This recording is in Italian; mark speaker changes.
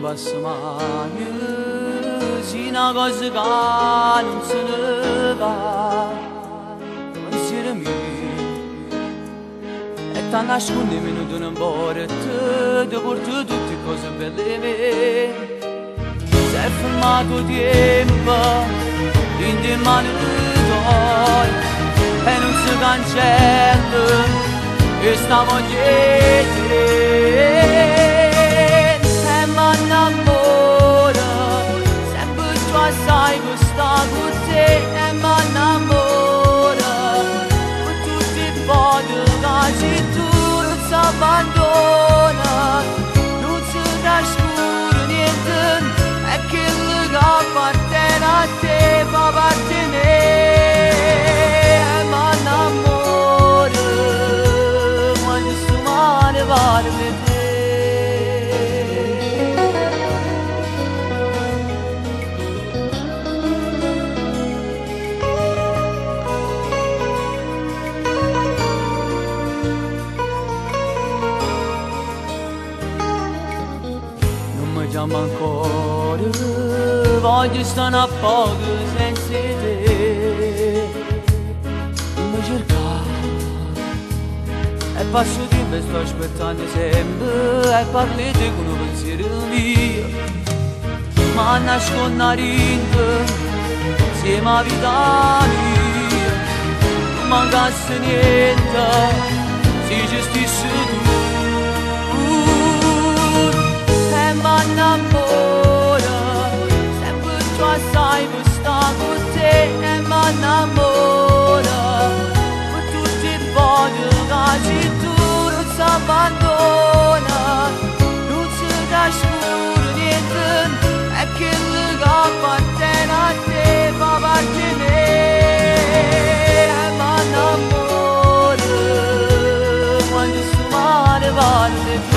Speaker 1: basmane Sinagoga non se ne va Pensiero mio E ti nascondi minuto non vuole Ti porto tutte cose belle mie Si è fermato tempo In te mani tuoi E non si cancella E stavo dietro E mi innamora Sempre tu sai che sta con te E mi innamora Per tutti i podi che tu non si abbandona Non si trascura niente E quello che appartiene a te fa parte di me E mi innamora Quando sto male vale per te Chiama ancora, voglio stare a poco senza te. Non mi cercare, e passo tempo e sto aspettando sempre, e parli te con un pensiero mio. Ma nascondendo, insieme a vita mia, non mancasse niente, se gestissi tu. Mi innamora Sempre tu sai che sta con te E mi innamora Per tutti i podi che tu non si abbandona Non si trascura niente E quello che appartiene a te fa parte di me E mi innamora Quando sto male vale